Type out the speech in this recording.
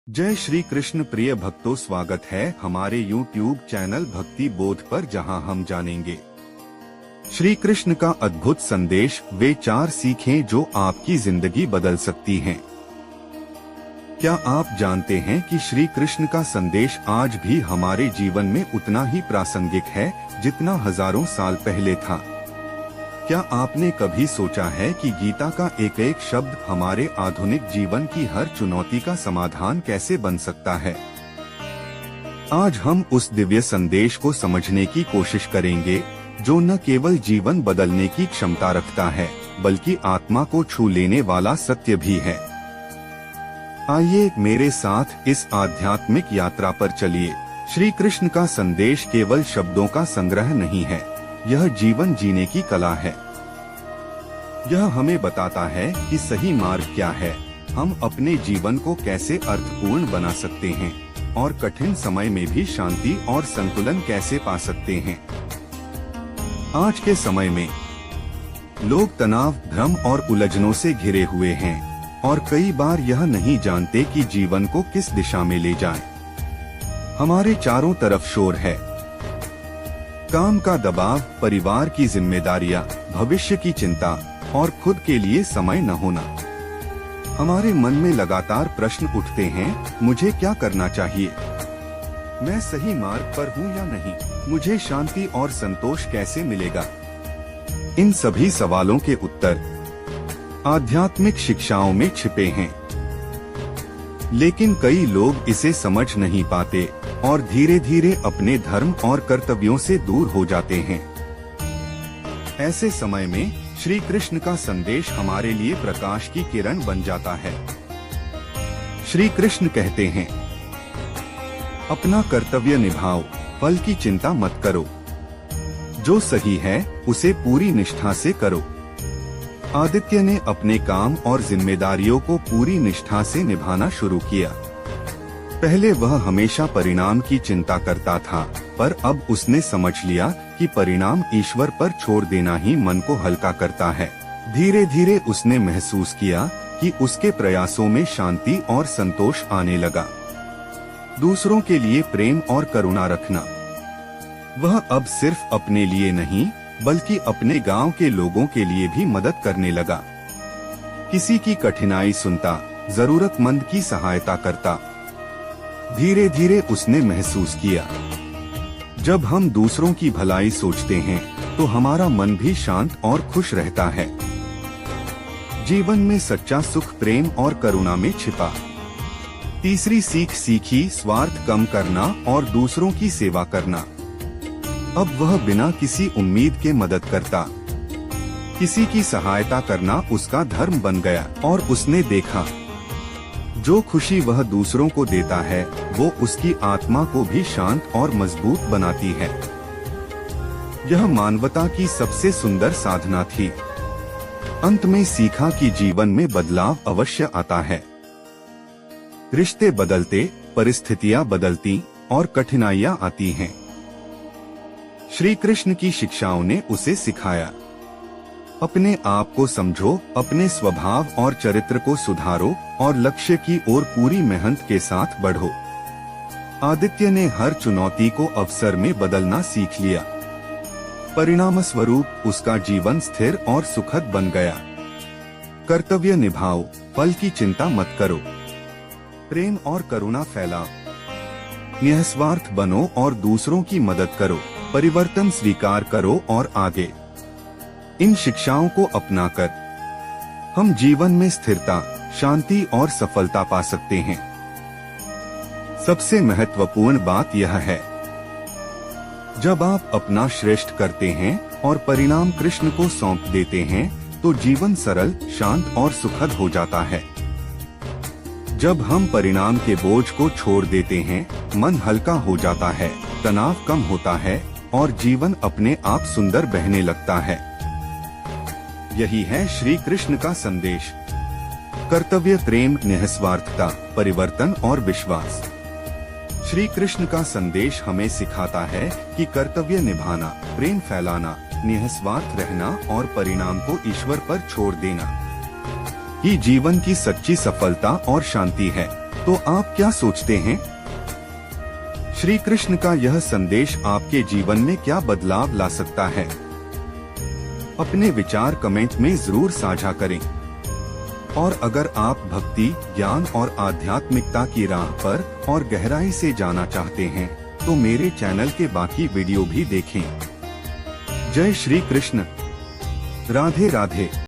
जय श्री कृष्ण प्रिय भक्तों, स्वागत है हमारे YouTube चैनल भक्ति बोध पर, जहां हम जानेंगे श्री कृष्ण का अद्भुत संदेश, वे 4 सीखें जो आपकी जिंदगी बदल सकती हैं। क्या आप जानते हैं कि श्री कृष्ण का संदेश आज भी हमारे जीवन में उतना ही प्रासंगिक है जितना हजारों साल पहले था? क्या आपने कभी सोचा है कि गीता का एक एक शब्द हमारे आधुनिक जीवन की हर चुनौती का समाधान कैसे बन सकता है? आज हम उस दिव्य संदेश को समझने की कोशिश करेंगे जो न केवल जीवन बदलने की क्षमता रखता है बल्कि आत्मा को छू लेने वाला सत्य भी है। आइए मेरे साथ इस आध्यात्मिक यात्रा पर चलिए। श्री कृष्ण का संदेश केवल शब्दों का संग्रह नहीं है, यह जीवन जीने की कला है। यह हमें बताता है कि सही मार्ग क्या है, हम अपने जीवन को कैसे अर्थपूर्ण बना सकते हैं और कठिन समय में भी शांति और संतुलन कैसे पा सकते हैं। आज के समय में लोग तनाव, भ्रम और उलझनों से घिरे हुए हैं और कई बार यह नहीं जानते कि जीवन को किस दिशा में ले जाएं। हमारे चारों तरफ शोर है, काम का दबाव, परिवार की जिम्मेदारियां, भविष्य की चिंता और खुद के लिए समय न होना। हमारे मन में लगातार प्रश्न उठते हैं, मुझे क्या करना चाहिए? मैं सही मार्ग पर हूँ या नहीं? मुझे शांति और संतोष कैसे मिलेगा? इन सभी सवालों के उत्तर आध्यात्मिक शिक्षाओं में छिपे हैं, लेकिन कई लोग इसे समझ नहीं पाते और धीरे धीरे अपने धर्म और कर्तव्यों से दूर हो जाते हैं। ऐसे समय में श्री कृष्ण का संदेश हमारे लिए प्रकाश की किरण बन जाता है। श्री कृष्ण कहते हैं, अपना कर्तव्य निभाओ, फल की चिंता मत करो। जो सही है उसे पूरी निष्ठा से करो। आदित्य ने अपने काम और जिम्मेदारियों को पूरी निष्ठा से निभाना शुरू किया। पहले वह हमेशा परिणाम की चिंता करता था, पर अब उसने समझ लिया कि परिणाम ईश्वर पर छोड़ देना ही मन को हल्का करता है। धीरे धीरे उसने महसूस किया कि उसके प्रयासों में शांति और संतोष आने लगा। दूसरों के लिए प्रेम और करुणा रखना। वह अब सिर्फ अपने लिए नहीं बल्कि अपने गांव के लोगों के लिए भी मदद करने लगा। किसी की कठिनाई सुनता, जरूरतमंद की सहायता करता। धीरे धीरे उसने महसूस किया, जब हम दूसरों की भलाई सोचते हैं तो हमारा मन भी शांत और खुश रहता है। जीवन में सच्चा सुख प्रेम और करुणा में छिपा। तीसरी सीख सीखी, स्वार्थ कम करना और दूसरों की सेवा करना। अब वह बिना किसी उम्मीद के मदद करता। किसी की सहायता करना उसका धर्म बन गया और उसने देखा, जो खुशी वह दूसरों को देता है वो उसकी आत्मा को भी शांत और मजबूत बनाती है। यह मानवता की सबसे सुंदर साधना थी। अंत में सीखा कि जीवन में बदलाव अवश्य आता है। रिश्ते बदलते, परिस्थितियां बदलती और कठिनाइयां आती हैं। श्री कृष्ण की शिक्षाओं ने उसे सिखाया, अपने आप को समझो, अपने स्वभाव और चरित्र को सुधारो और लक्ष्य की ओर पूरी मेहनत के साथ बढ़ो। आदित्य ने हर चुनौती को अवसर में बदलना सीख लिया। परिणाम स्वरूप उसका जीवन स्थिर और सुखद बन गया। कर्तव्य निभाओ, फल की चिंता मत करो। प्रेम और करुणा फैलाओ। निस्वार्थ बनो और दूसरों की मदद करो। परिवर्तन स्वीकार करो और आगे। इन शिक्षाओं को अपनाकर हम जीवन में स्थिरता, शांति और सफलता पा सकते हैं। सबसे महत्वपूर्ण बात यह है, जब आप अपना श्रेष्ठ करते हैं और परिणाम कृष्ण को सौंप देते हैं तो जीवन सरल, शांत और सुखद हो जाता है। जब हम परिणाम के बोझ को छोड़ देते हैं, मन हल्का हो जाता है, तनाव कम होता है और जीवन अपने आप सुंदर बहने लगता है। यही है श्री कृष्ण का संदेश। कर्तव्य, प्रेम, निस्वार्थता, परिवर्तन और विश्वास। श्री कृष्ण का संदेश हमें सिखाता है कि कर्तव्य निभाना, प्रेम फैलाना, निस्वार्थ रहना और परिणाम को ईश्वर पर छोड़ देना ही जीवन की सच्ची सफलता और शांति है। तो आप क्या सोचते हैं? श्री कृष्ण का यह संदेश आपके जीवन में क्या बदलाव ला सकता है? अपने विचार कमेंट में जरूर साझा करें। और अगर आप भक्ति, ज्ञान और आध्यात्मिकता की राह पर और गहराई से जाना चाहते हैं, तो मेरे चैनल के बाकी वीडियो भी देखें। जय श्री कृष्ण। राधे राधे।